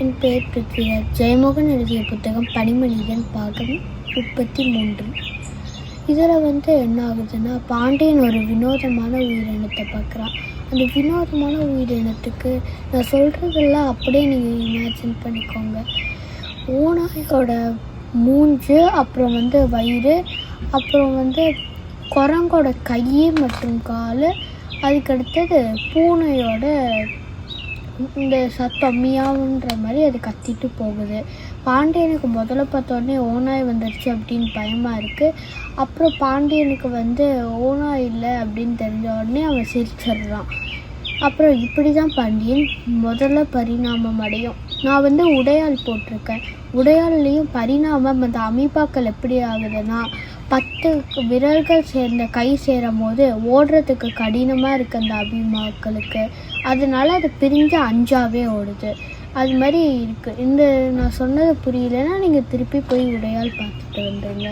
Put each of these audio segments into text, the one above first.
என் பெயர் பிருத்விராஜ். ஜெயமோகன் எழுதிய புத்தகம் பனிமனிதன் பாகம் 33. இதில் என்ன ஆகுதுன்னா, பாண்டியன் ஒரு வினோதமான உயிரினத்தை பார்க்குறான். அந்த வினோதமான உயிரினத்துக்கு நான் சொல்கிறதெல்லாம் அப்படியே நீங்கள் இமேஜின் பண்ணிக்கோங்க. ஓநாயோட மூஞ்சு, அப்புறம் வயிறு, அப்புறம் குரங்கோட கை மற்றும் கால், அதுக்கடுத்தது பூனையோட இந்த சத்தம் மியாவுன்ற மாதிரி அது கத்திட்டு போகுது. பாண்டியனுக்கு முதல்ல பார்த்தோடனே ஓநாய் வந்துடுச்சு அப்படின்னு பயமாக இருக்குது. அப்புறம் பாண்டியனுக்கு ஓநாய் இல்லை அப்படின்னு தெரிஞ்ச உடனே அவன் சிரிச்சிடுறான். அப்புறம் இப்படி தான் பாண்டியன் முதல்ல பரிணாமம் அடையும். நான் உடையால் போட்டிருக்கேன். உடையால்லையும் பரிணாமம் அந்த அமீபாக்கள் எப்படி ஆகுதுன்னா, 10 விரல்கள் சேர்ந்த கை சேரும் போது ஓடுறதுக்கு கடினமாக இருக்குது அந்த அமீபாக்களுக்கு. அதனால அது பிரிஞ்சு 5ஆவே ஓடுது. அது மாதிரி இருக்குது. நான் சொன்னது புரியலன்னா நீங்கள் திருப்பி போய் உடையால் பார்த்துட்டு வந்துடுங்க.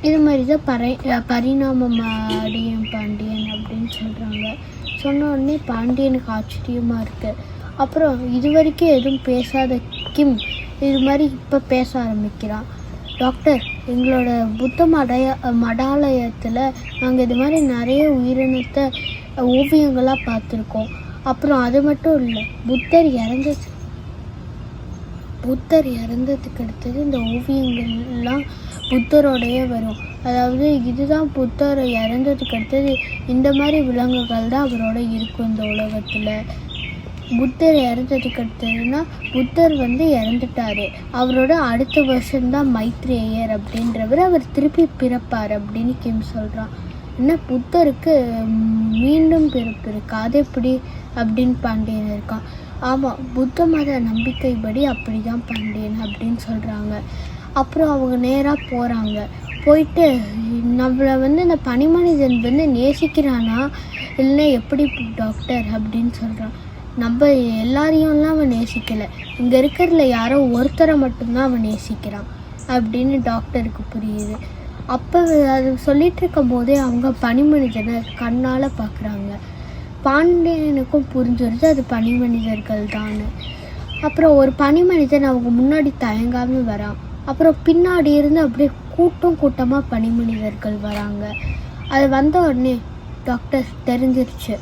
இது மாதிரி தான் பரிணாமம் அடையும் பாண்டியன் அப்படின்னு சொல்கிறாங்க. சொன்ன உடனே பாண்டியனுக்கு ஆச்சரியமாக இருக்குது. அப்புறம் இது வரைக்கும் எதுவும் பேசாத கிம் இது மாதிரி இப்போ பேச ஆரம்பிக்கிறான். டாக்டர், எங்களோட புத்த மடாலயத்தில் நாங்கள் இது மாதிரி நிறைய உயிரினத்தை ஓவியங்களாக பார்த்துருக்கோம். அப்புறம் அது மட்டும் இல்லை, புத்தர் இறந்ததுக்கு அடுத்தது இந்த ஓவியங்கள்லாம் புத்தரோடையே வரும். அதாவது இதுதான் புத்தர் இறந்ததுக்கு அடுத்தது இந்த மாதிரி விலங்குகள் தான் அவரோட இருக்கும் இந்த உலகத்தில். புத்தர் இறந்ததுக்கு அடுத்ததுன்னா, புத்தர் இறந்துட்டார், அவரோட அடுத்த வருஷம்தான் மைத்ரேயர் அப்படின்றவர் அவர் திருப்பி பிறப்பார் அப்படின்னு கிம் சொல்கிறான். என்ன, புத்தருக்கு மீண்டும் பிறப்பு இருக்கு, அது எப்படி அப்படின்னு பாண்டியன் இருக்கான். ஆமாம், புத்த மத நம்பிக்கைப்படி அப்படி தான் பாண்டியன் அப்படின்னு சொல்கிறாங்க. அப்புறம் அவங்க நேராக போகிறாங்க. போயிட்டு நம்மளை இந்த பனிமனிதன் நேசிக்கிறானா இல்லை எப்படி டாக்டர் அப்படின்னு சொல்கிறான். நம்ம எல்லாரையும்லாம் அவன் நேசிக்கலை, இங்கே இருக்கிறதுல யாரோ ஒருத்தரை மட்டும்தான் அவன் நேசிக்கிறான் அப்படின்னு டாக்டருக்கு புரியுது. அப்போ அது சொல்லிகிட்டு இருக்கும் போதே அவங்க பனிமனிதனை கண்ணால் பார்க்குறாங்க. பாண்டியனுக்கும் புரிஞ்சுருது அது பனிமனிதர்கள் தான். அப்புறம் ஒரு பனிமனிதன் அவங்க முன்னாடி தயங்காமல் வரான். அப்புறம் பின்னாடி இருந்து அப்படியே கூட்டமாக பனிமனிதர்கள் வராங்க. அது வந்த உடனே டாக்டர் தெரிஞ்சிருச்சு,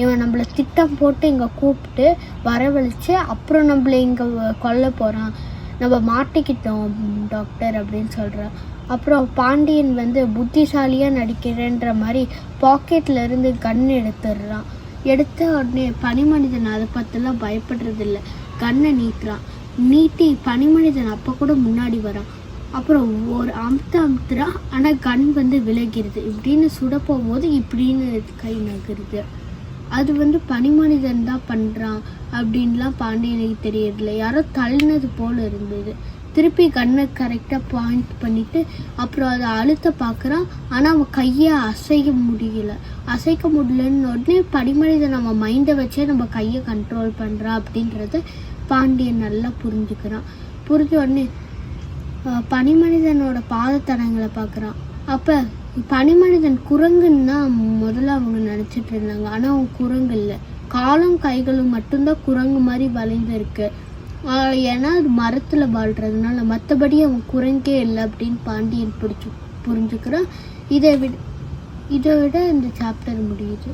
இவன் நம்மளை திட்டம் போட்டு இங்கே கூப்பிட்டு வரவழைச்சு அப்புறம் நம்மளை இங்கே கொல்ல போகிறான், நம்ம மாட்டிக்கிட்டோம் டாக்டர் அப்படின்னு சொல்கிறான். அப்புறம் பாண்டியன் புத்திசாலியாக நடிக்கிறேன்ற மாதிரி பாக்கெட்டில் இருந்து கன் எடுத்துடுறான். எடுத்த உடனே பனிமனிதன் அதை பற்றிலாம் பயப்படுறதில்ல, கன்னை நீட்டி பனிமனிதன் அப்போ கூட முன்னாடி வரான். அப்புறம் ஒரு அமுத்துறான், ஆனால் கன் விலகிடுது. இப்படின்னு சுட போகும்போது இப்படின்னு கை நகருது. அது பனிமனிதன் தான் பண்ணுறான் அப்படின்லாம் பாண்டியனுக்கு தெரியறதில்ல, யாரோ தள்ளினது போல் இருந்தது. திருப்பி கண்ணை கரெக்டாக பாயிண்ட் பண்ணிவிட்டு அப்புறம் அதை அழுத்த பார்க்குறான். ஆனால் அவன் கையை அசைக்க முடியலன்னு உடனே பனிமனிதன் நம்ம மைண்டை வச்சே நம்ம கையை கண்ட்ரோல் பண்ணுறான் அப்படின்றத பாண்டியன் நல்லா புரிஞ்சுக்கிறான். புரிஞ்ச உடனே பனிமனிதனோட பாதத்தடங்களை பார்க்குறான். அப்போ பனிமனிதன் குரங்குன்னு தான் முதல்ல அவங்க நினச்சிட்டு இருந்தாங்க. ஆனால் அவன் குரங்கு இல்லை, காலும் கைகளும் மட்டும்தான் குரங்கு மாதிரி வளைந்து இருக்கு. ஏன்னா அது மரத்தில் வாழ்கிறதுனால, மற்றபடி அவன் குரங்கே இல்லை அப்படின்னு பாண்டியன் புரிஞ்சுக்கிறான். இதை விட இந்த சாப்டர் முடியுது.